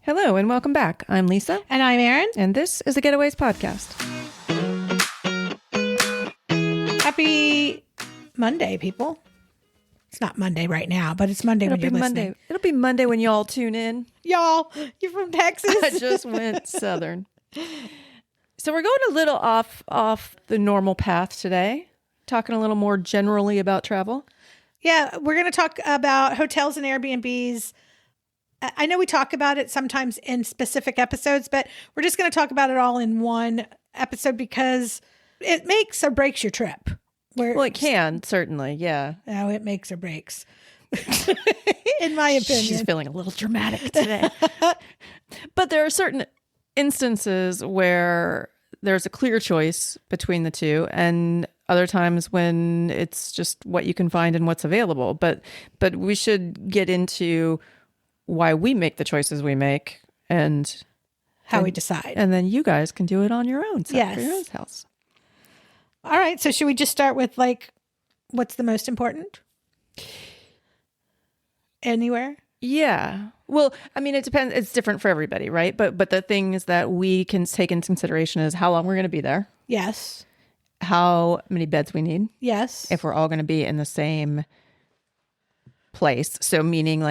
Hello and welcome back. I'm Lisa. And I'm Erin. And this is the Getaways Podcast. Happy Monday, people. It's not Monday right now, but it's Monday when you're listening. It'll be Monday when y'all tune in. Y'all, you're from Texas? I just went southern. So we're going a little off the normal path today, talking a little more generally about travel. Yeah, we're going to talk about hotels and Airbnbs. I know we talk about it sometimes in specific episodes, but we're just going to talk about it all in one episode because it makes or breaks your trip. Well, it can, certainly, yeah. Oh, it makes or breaks. In my opinion. She's feeling a little dramatic today. But there are certain instances where there's a clear choice between the two, and other times when it's just what you can find and what's available. But we should get into why we make the choices we make and how we decide. And then you guys can do it on your own. Yes. For your own house. All right. So should we just start with what's the most important? Anywhere? Yeah. Well, I mean, it depends. It's different for everybody, right? But the things that we can take into consideration is how long we're going to be there. Yes. How many beds we need. Yes. If we're all going to be in the same place. So meaning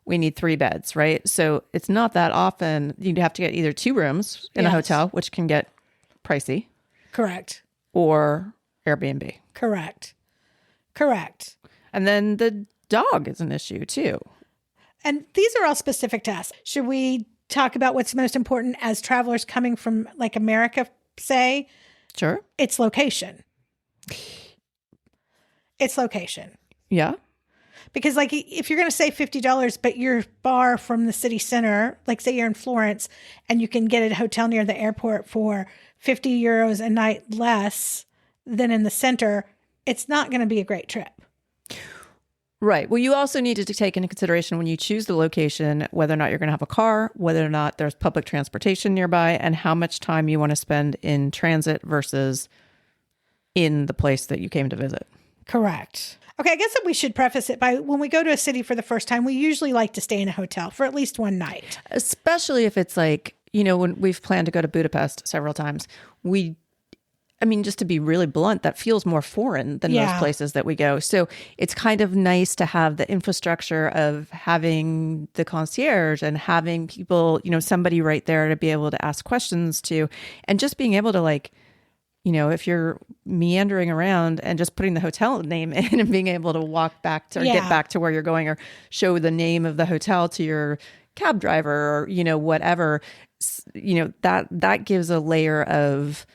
we need 3 beds, right? So it's not that often. You'd have to get either 2 rooms in a hotel, which can get pricey. Correct. Or Airbnb. Correct. And then the dog is an issue too. And these are all specific to us. Should we talk about what's most important as travelers coming from America, say? Sure. It's location. Yeah. Because if you're going to say $50, but you're far from the city center, say you're in Florence and you can get a hotel near the airport for €50 a night less than in the center, it's not going to be a great trip. Right. Well, you also need to take into consideration when you choose the location, whether or not you're going to have a car, whether or not there's public transportation nearby, and how much time you want to spend in transit versus in the place that you came to visit. Correct. Okay, I guess that we should preface it by when we go to a city for the first time, we usually like to stay in a hotel for at least one night. Especially if it's when we've planned to go to Budapest several times, just to be really blunt, that feels more foreign than most places that we go. So it's kind of nice to have the infrastructure of having the concierge and having people, somebody right there to be able to ask questions to, and just being able to if you're meandering around and just putting the hotel name in and being able to walk back to or get back to where you're going or show the name of the hotel to your cab driver or, whatever, that gives a layer of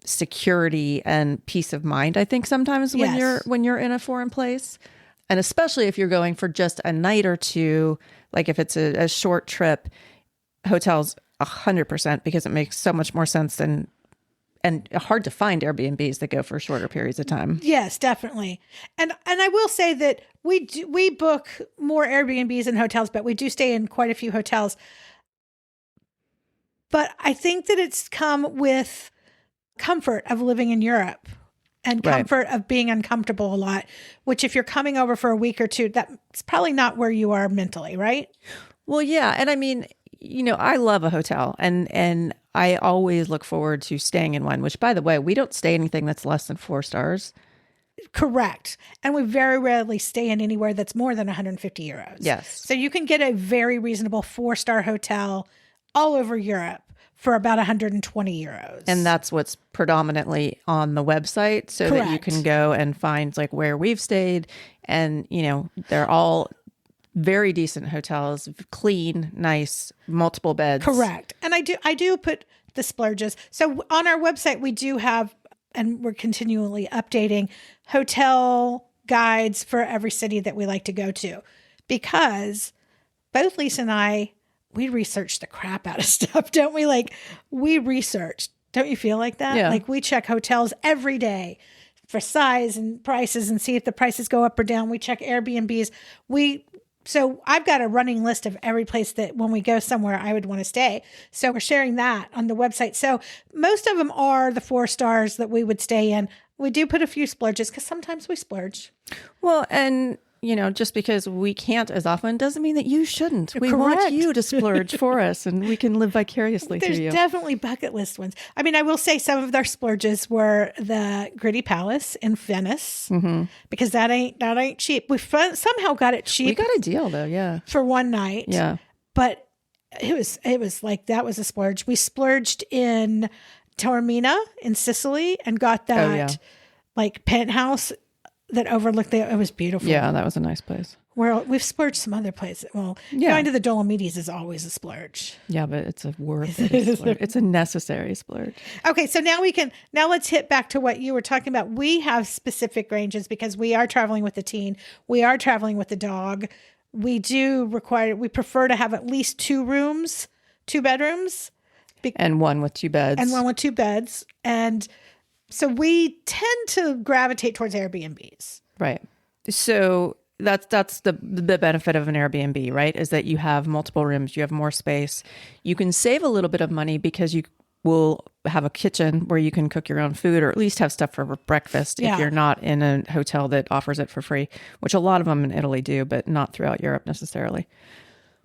security and peace of mind, I think sometimes when you're in a foreign place. And especially if you're going for just a night or two, if it's a short trip, hotels 100%, because it makes so much more sense than and hard to find Airbnbs that go for shorter periods of time. Yes, definitely. And I will say that we book more Airbnbs and hotels, but we do stay in quite a few hotels. But I think that it's come with comfort of living in Europe and comfort of being uncomfortable a lot, which if you're coming over for a week or two, that's probably not where you are mentally, right? Well, yeah. And I love a hotel and I always look forward to staying in one, which, by the way, we don't stay anything that's less than 4 stars. Correct. And we very rarely stay in anywhere that's more than €150. Yes. So you can get a very reasonable 4-star hotel all over Europe for about €120. And that's what's predominantly on the website so Correct. That you can go and find where we've stayed. And, they're all very decent hotels, clean, nice, multiple beds. Correct. And I do put the splurges. So on our website, we do have, and we're continually updating hotel guides for every city that we like to go to, because both Lisa and I, we research the crap out of stuff, don't we? We research. Don't you feel like that? Yeah. We check hotels every day for size and prices and see if the prices go up or down. We check Airbnbs. So I've got a running list of every place that when we go somewhere, I would want to stay. So we're sharing that on the website. So most of them are the 4 stars that we would stay in. We do put a few splurges because sometimes we splurge. Well, and just because we can't as often doesn't mean that you shouldn't. We Correct. want you to splurge for us, and we can live vicariously through you. There's definitely bucket list ones. I mean, I will say some of our splurges were the Gritty Palace in Venice, because that ain't cheap. We somehow got it cheap. We got a deal though, yeah, for one night. Yeah, but it was like, that was a splurge. We splurged in Taormina in Sicily and got that like penthouse that overlooked it was beautiful. Yeah, that was a nice place. Well, we've splurged some other places. Well, going to the Dolomites is always a splurge. Yeah, but it's a worth it splurge. It's a necessary splurge. Okay, so now let's hit back to what you were talking about. We have specific ranges because we are traveling with the teen. We are traveling with the dog. We prefer to have at least 2 bedrooms. And one with 2 beds. And so we tend to gravitate towards Airbnbs. Right. So that's the benefit of an Airbnb, right? Is that you have multiple rooms, you have more space. You can save a little bit of money because you will have a kitchen where you can cook your own food, or at least have stuff for breakfast if you're not in a hotel that offers it for free, which a lot of them in Italy do, but not throughout Europe necessarily.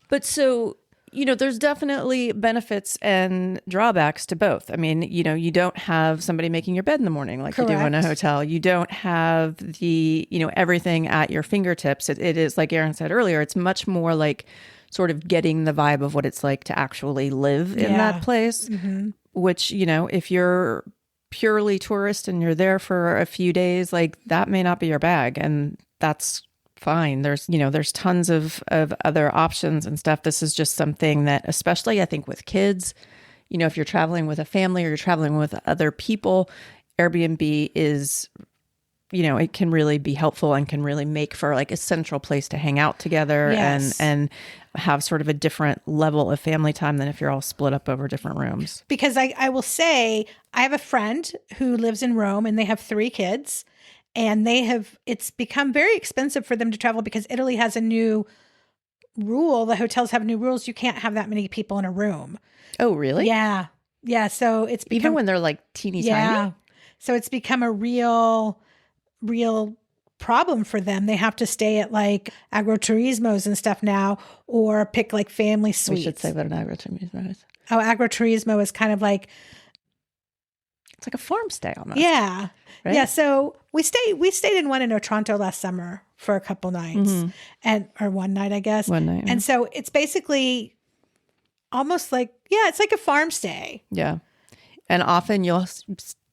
But so, there's definitely benefits and drawbacks to both. I mean, you don't have somebody making your bed in the morning like Correct. you do in a hotel. You don't have the, everything at your fingertips. It is, like Erin said earlier, it's much more like sort of getting the vibe of what it's like to actually live in that place, which, if you're purely tourist and you're there for a few days, like that may not be your bag. And that's fine. There's tons of other options and stuff. This is just something that, especially I think with kids, if you're traveling with a family or you're traveling with other people, Airbnb is, it can really be helpful and can really make for like a central place to hang out together and have sort of a different level of family time than if you're all split up over different rooms. Because I will say, I have a friend who lives in Rome and they have 3 kids. And it's become very expensive for them to travel because Italy has a new rule. The hotels have new rules. You can't have that many people in a room. Oh, really? Yeah. Yeah. So it's become, even when they're like teeny tiny. So it's become a real problem for them. They have to stay at like agroturismos and stuff now, or pick like family suites. We should say what an agroturismo is. Oh, agroturismo is kind of like, it's like a farm stay almost. Yeah. Right? Yeah. So we stayed in one in Otranto last summer for a couple nights or one night, I guess. One night. Yeah. And so it's basically almost like, it's like a farm stay. Yeah. And often you'll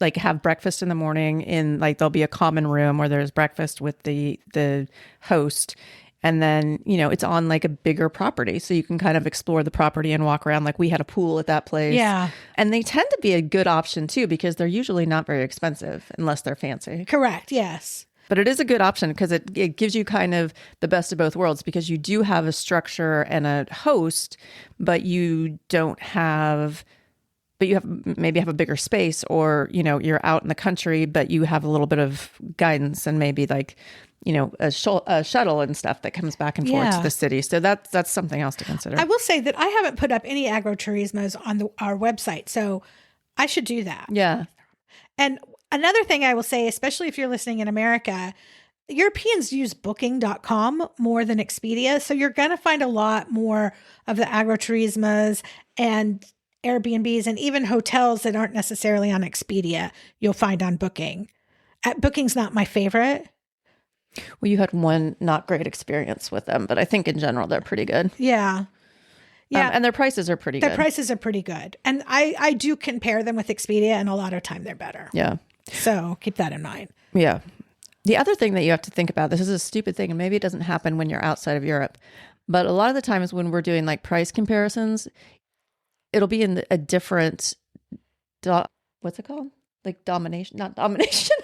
like have breakfast in the morning in like, there'll be a common room where there's breakfast with the host. And then, it's on like a bigger property. So you can kind of explore the property and walk around. Like we had a pool at that place. Yeah. And they tend to be a good option too, because they're usually not very expensive unless they're fancy. Correct. Yes. But it is a good option because it gives you kind of the best of both worlds, because you do have a structure and a host, but you don't have... But you maybe have a bigger space, or, you're out in the country, but you have a little bit of guidance and maybe like, a shuttle and stuff that comes back and forth to the city. So that's something else to consider. I will say that I haven't put up any agroturismos on our website, so I should do that. Yeah. And another thing I will say, especially if you're listening in America, Europeans use booking.com more than Expedia. So you're going to find a lot more of the agroturismos and Airbnbs and even hotels that aren't necessarily on Expedia, you'll find on Booking. Booking's not my favorite. Well, you had one not great experience with them, but I think in general, they're pretty good. Yeah. Yeah. And their prices are pretty good. Their prices are pretty good. And I do compare them with Expedia, and a lot of time they're better. Yeah. So keep that in mind. Yeah. The other thing that you have to think about, this is a stupid thing, and maybe it doesn't happen when you're outside of Europe, but a lot of the times when we're doing like price comparisons, it'll be in a different, what's it called? Like domination, not domination.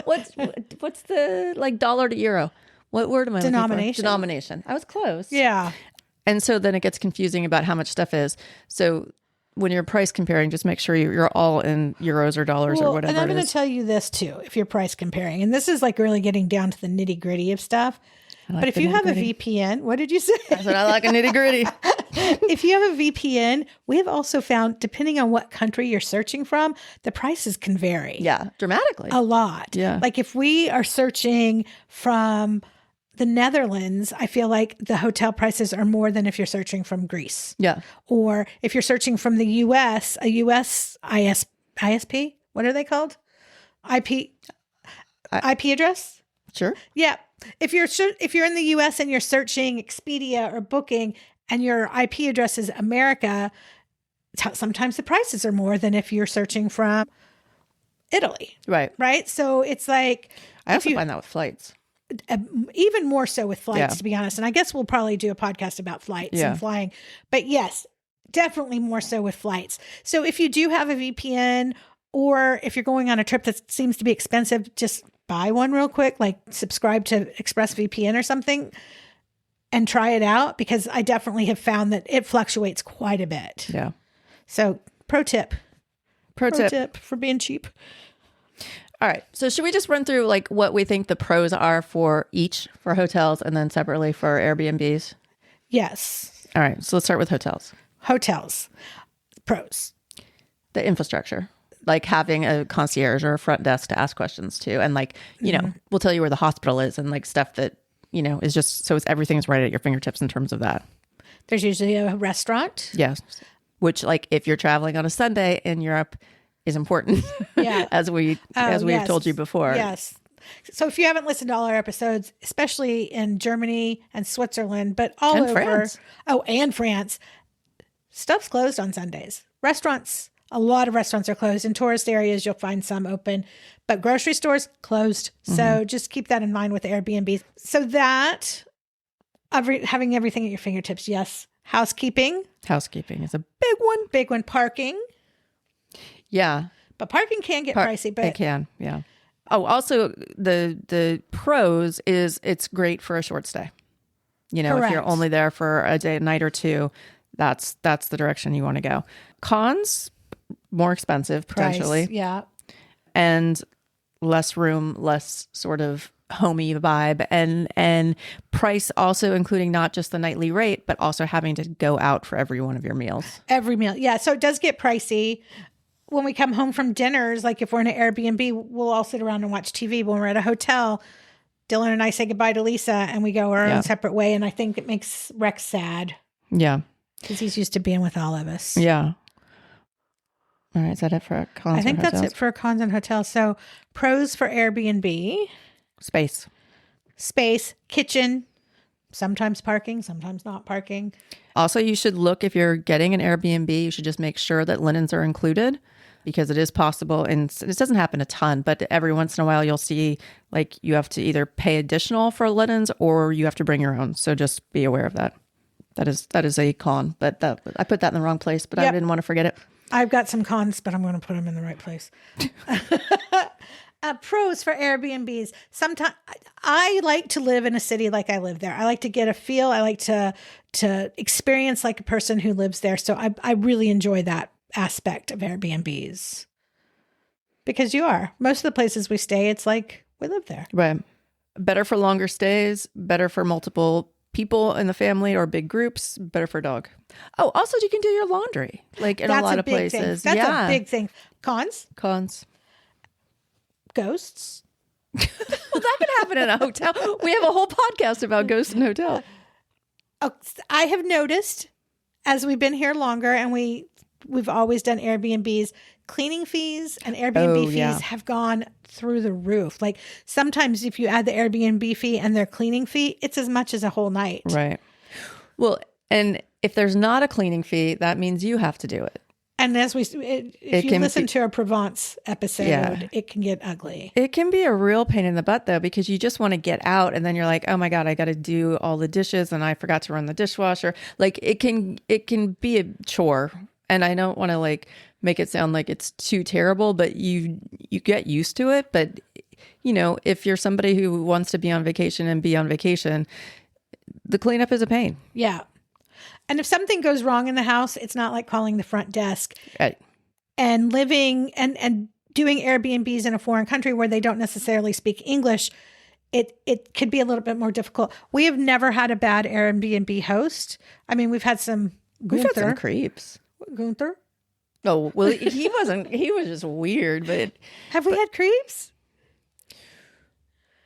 What's the like dollar to euro? What word am I looking for? Denomination. Denomination. I was close. Yeah. And so then it gets confusing about how much stuff is. So when you're price comparing, just make sure you're all in euros or dollars or whatever. And I'm going to tell you this too, if you're price comparing, and this is like really getting down to the nitty gritty of stuff. But if you have a VPN, what did you say? I said I like a nitty gritty. If you have a VPN, we have also found, depending on what country you're searching from, the prices can vary. Yeah, dramatically. A lot. Yeah. Like if we are searching from the Netherlands, I feel like the hotel prices are more than if you're searching from Greece. Yeah. Or if you're searching from the US, a US ISP, what are they called? IP address? Sure. Yeah. If you're in the US and you're searching Expedia or Booking and your IP address is America, sometimes the prices are more than if you're searching from Italy. Right. Right? So it's like I also find that with flights. Even more so with flights, to be honest. And I guess we'll probably do a podcast about flights and flying. But yes, definitely more so with flights. So if you do have a VPN, or if you're going on a trip that seems to be expensive, just buy one real quick, like subscribe to ExpressVPN or something and try it out, because I definitely have found that it fluctuates quite a bit. Yeah. So pro tip for being cheap. All right. So should we just run through like what we think the pros are for each for hotels and then separately for Airbnbs? Yes. All right. So let's start with hotels. Hotels. Pros. The infrastructure, like having a concierge or a front desk to ask questions to. And like, you know, we'll tell you where the hospital is and like stuff that, you know, is just so everything's right at your fingertips in terms of that. There's usually a restaurant. Yes. Which like if you're traveling on a Sunday in Europe, is important, as we've told you before. Yes. So if you haven't listened to all our episodes, especially in Germany and Switzerland, but all over, France. And France, stuff's closed on Sundays. Restaurants, a lot of restaurants are closed. In tourist areas, you'll find some open, but grocery stores closed. So just keep that in mind with Airbnb. So that having everything at your fingertips. Yes. Housekeeping is a big one. Big one. Parking. Yeah. But parking can get pricey, but it can. Yeah. Oh, also the pros is it's great for a short stay. You know, If you're only there for a day, a night or two, that's the direction you want to go. Cons, more expensive potentially. Price, yeah. And less room, less sort of homey vibe, and price also including not just the nightly rate, but also having to go out for every one of your meals. Every meal. Yeah. So it does get pricey. When we come home from dinners, like if we're in an Airbnb, we'll all sit around and watch TV. When we're at a hotel, Dylan and I say goodbye to Lisa and we go our own separate way. And I think it makes Rex sad. Yeah. Because he's used to being with all of us. Yeah. All right. Is that it for cons? I think that's it for cons and hotels. So pros for Airbnb. Space, kitchen, sometimes parking, sometimes not parking. Also, you should look, if you're getting an Airbnb, you should just make sure that linens are included, because it is possible, and this doesn't happen a ton, but every once in a while you'll see like you have to either pay additional for linens or you have to bring your own. So just be aware of that. That is a con, but I put that in the wrong place, but I didn't want to forget it. I've got some cons, but I'm going to put them in the right place. Pros for Airbnbs. Sometimes I like to live in a city like I live there. I like to get a feel. I like to experience like a person who lives there. So I really enjoy that aspect of Airbnbs, because most of the places we stay, it's like we live there. Right. Better for longer stays, better for multiple people in the family or big groups, better for a dog. Oh, also you can do your laundry like in a lot of places. That's a big thing. Cons. Ghosts. Well, that could happen in a hotel. We have a whole podcast about ghosts in hotels. Oh, I have noticed as we've been here longer, and we've always done Airbnbs, cleaning fees and Airbnb fees have gone through the roof. Like sometimes if you add the Airbnb fee and their cleaning fee, it's as much as a whole night. Right. Well, and if there's not a cleaning fee, that means you have to do it. And as if you listen to our Provence episode, it can get ugly. It can be a real pain in the butt though, because you just want to get out and then you're like, oh my God, I got to do all the dishes and I forgot to run the dishwasher. Like it can be a chore, and I don't want to like make it sound like it's too terrible, but you get used to it. But you know, if you're somebody who wants to be on vacation and be on vacation, the cleanup is a pain. Yeah. And if something goes wrong in the house, it's not like calling the front desk. Right. And living and doing Airbnbs in a foreign country where they don't necessarily speak English, it could be a little bit more difficult. We have never had a bad Airbnb host. I mean, we've had some Gunther. We've had some creeps. Gunther? Oh, well, he was just weird, but... Have we had creeps?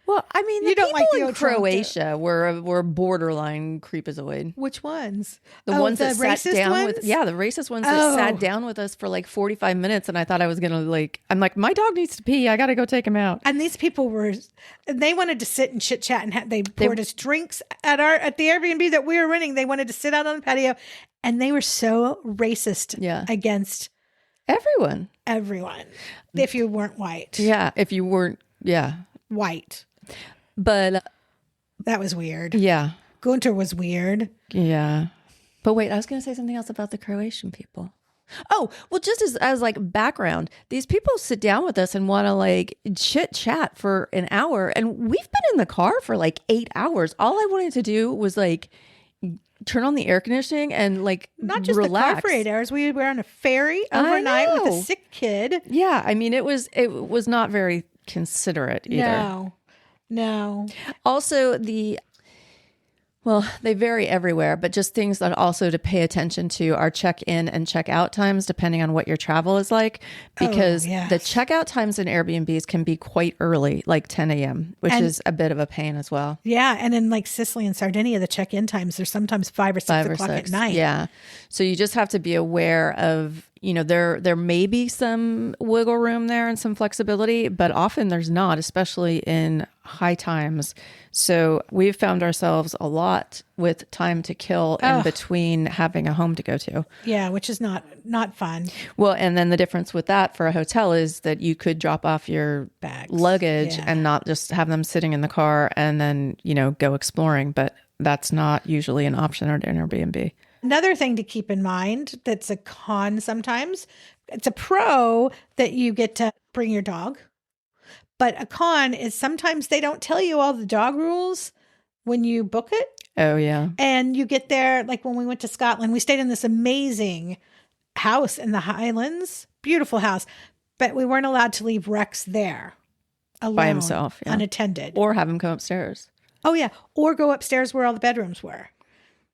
Well, I mean, the You don't people like the in Otranto. Croatia were borderline creepazoid. Which ones? The ones that sat racist down ones? with, the racist ones that sat down with us for like 45 minutes. And I thought I was going to I'm like, my dog needs to pee. I got to go take him out. And these people they wanted to sit and chit chat, and they poured us drinks at the Airbnb that we were renting. They wanted to sit out on the patio, and they were so racist against everyone. If you weren't white. Yeah. If you weren't, white. But that was weird. Yeah. Gunter was weird. Yeah. But wait, I was going to say something else about the Croatian people. Oh, well, just as like background, these people sit down with us and want to like chit chat for an hour. And we've been in the car for like 8 hours. All I wanted to do was like turn on the air conditioning and like not just relax. The car for 8 hours. We were on a ferry overnight with a sick kid. Yeah. I mean, it was not very considerate either. No. Also, they vary everywhere, but just things that also to pay attention to are check-in and check-out times, depending on what your travel is like, because the check-out times in Airbnbs can be quite early, like 10 a.m., which is a bit of a pain as well. Yeah, and in like Sicily and Sardinia, the check-in times, they're sometimes 5 or 6 o'clock at night. Yeah, so you just have to be aware of, there may be some wiggle room there and some flexibility, but often there's not, especially in high times. So we've found ourselves a lot with time to kill in between having a home to go to. Yeah, which is not fun. Well, and then the difference with that for a hotel is that you could drop off your bags, luggage and not just have them sitting in the car and then, go exploring. But that's not usually an option at an Airbnb. Another thing to keep in mind that's a con sometimes, it's a pro that you get to bring your dog. But a con is sometimes they don't tell you all the dog rules when you book it. Oh, yeah. And you get there, like when we went to Scotland, we stayed in this amazing house in the Highlands, beautiful house, but we weren't allowed to leave Rex there alone, by himself, unattended. Or have him come upstairs. Oh, yeah. Or go upstairs where all the bedrooms were.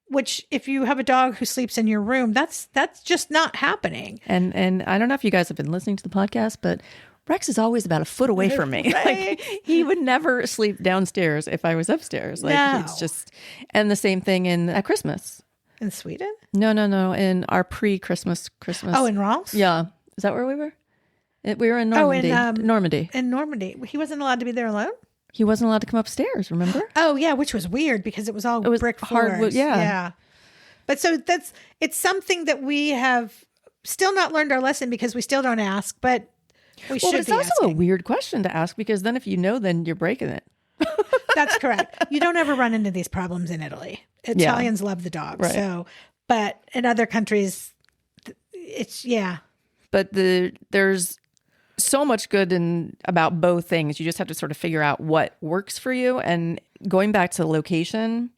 Which, if you have a dog who sleeps in your room, that's just not happening. And I don't know if you guys have been listening to the podcast, but Rex is always about a foot away from me. Right? He would never sleep downstairs if I was upstairs. It's just, and the same thing at Christmas. In Sweden? No. In our pre-Christmas. Oh, in Ross? Yeah. Is that where we were? We were in Normandy. Normandy. In Normandy. He wasn't allowed to be there alone? He wasn't allowed to come upstairs, remember? Oh, yeah, which was weird because it was brick hardwood. floors. Yeah. But so it's something that we have still not learned our lesson because we still don't ask, but we should be asking. It's also a weird question to ask because then if you know, then you're breaking it. That's correct. You don't ever run into these problems in Italy. Italians love the dogs. Right. So, but in other countries, it's, But there's so much good about both things. You just have to sort of figure out what works for you. And going back to location,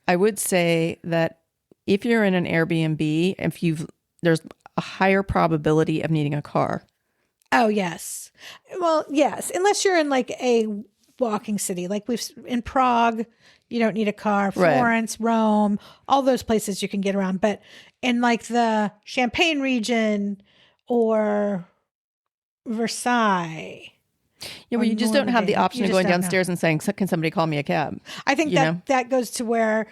I would say that if you're in an Airbnb, there's a higher probability of needing a car. Oh, yes. Well, yes. Unless you're in like a walking city, like in Prague, you don't need a car. Florence, Rome, all those places you can get around. But in like the Champagne region or Versailles. Yeah, well, you just don't have the option of going downstairs and saying, can somebody call me a cab? I think that goes to where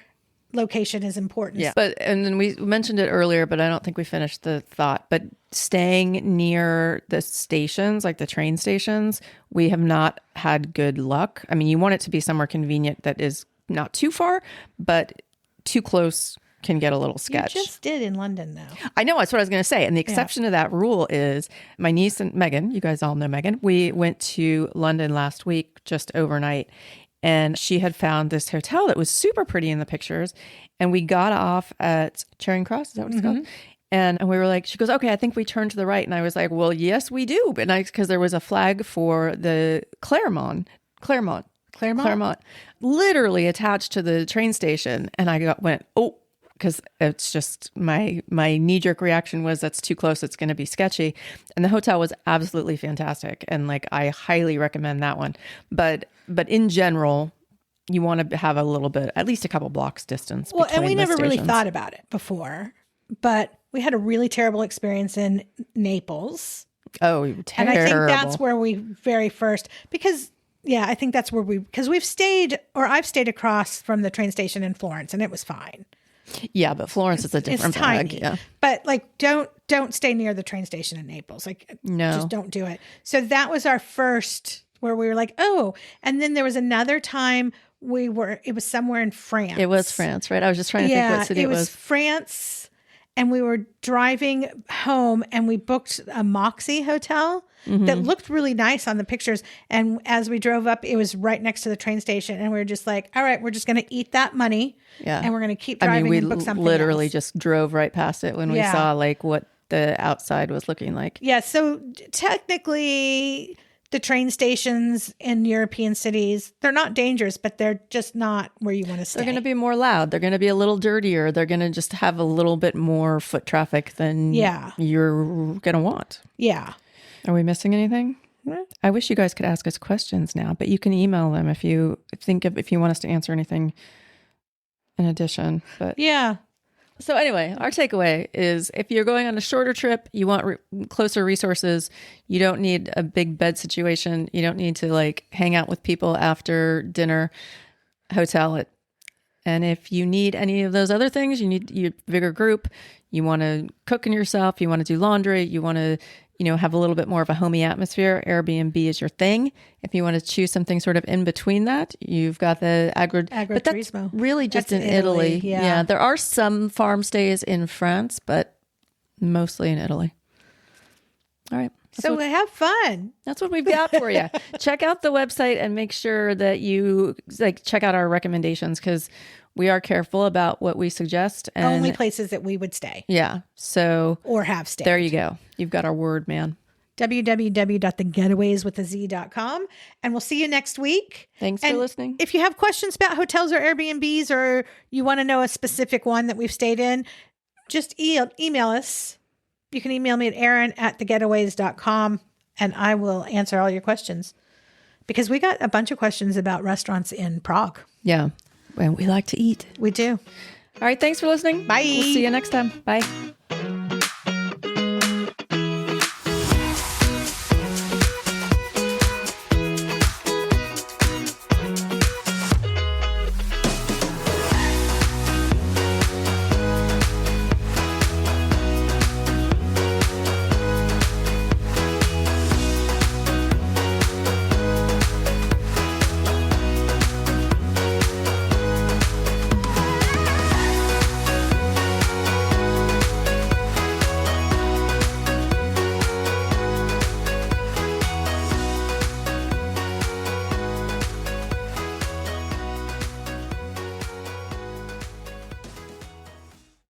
location is important. Yeah. And then we mentioned it earlier, but I don't think we finished the thought. But staying near the stations, like the train stations, we have not had good luck. I mean, you want it to be somewhere convenient that is not too far, but too close can get a little sketch. You just did in London, though. I know. That's what I was going to say. And the exception to that rule is my niece and Megan, you guys all know Megan, we went to London last week, just overnight. And she had found this hotel that was super pretty in the pictures. And we got off at Charing Cross. Is that what it's called? And we were like, she goes, okay, I think we turn to the right. And I was like, well, yes, we do. But because there was a flag for the Claremont, literally attached to the train station. And I went, oh, because it's just my knee-jerk reaction was that's too close. It's going to be sketchy. And the hotel was absolutely fantastic. And like, I highly recommend that one. But in general, you want to have a little bit, at least a couple blocks distance. Well, and we never really thought about it before, but we had a really terrible experience in Naples. Oh, terrible. And I think that's where we very first, because Yeah, I think that's where because I've stayed across from the train station in Florence, and it was fine. Yeah, but Florence is a different It's bag. tiny. Yeah. But like, don't stay near the train station in Naples. Like, No. just don't do it. So that was our first where we were like, oh, and then there was another time it was somewhere in France. It was France, right? I was just trying to think what city it was. France, and we were driving home and we booked a Moxie hotel that looked really nice on the pictures. And as we drove up, it was right next to the train station. And we were just like, all right, we're just going to eat that money. Yeah. And we're going to keep driving and book something literally else. just drove right past it when we saw like what the outside was looking like. Yeah. So technically, the train stations in European cities, they're not dangerous, but they're just not where you want to stay. They're going to be more loud. They're going to be a little dirtier. They're going to just have a little bit more foot traffic than you're going to want. Yeah. Are we missing anything? I wish you guys could ask us questions now, but you can email them if you want us to answer anything in addition. But yeah. So anyway, our takeaway is if you're going on a shorter trip, you want closer resources. You don't need a big bed situation. You don't need to like hang out with people after dinner. Hotel it. And if you need any of those other things, you need your bigger group. You want to cook in yourself. You want to do laundry. You want to, have a little bit more of a homey atmosphere. Airbnb is your thing. If you want to choose something sort of in between that, you've got the agriturismo. But that's really just in Italy. Yeah. There are some farm stays in France, but mostly in Italy. All right. So have fun. That's what we've got for you. Check out the website and make sure that you check out our recommendations because we are careful about what we suggest. And only places that we would stay. Yeah. So or have stayed. There you go. You've got our word, man. www.thegetawayswithaz.com. And we'll see you next week. Thanks for listening. If you have questions about hotels or Airbnbs, or you want to know a specific one that we've stayed in, just email us. You can email me at Erin@thegetaways.com and I will answer all your questions because we got a bunch of questions about restaurants in Prague. Yeah. And we like to eat. We do. All right. Thanks for listening. Bye. We'll see you next time. Bye.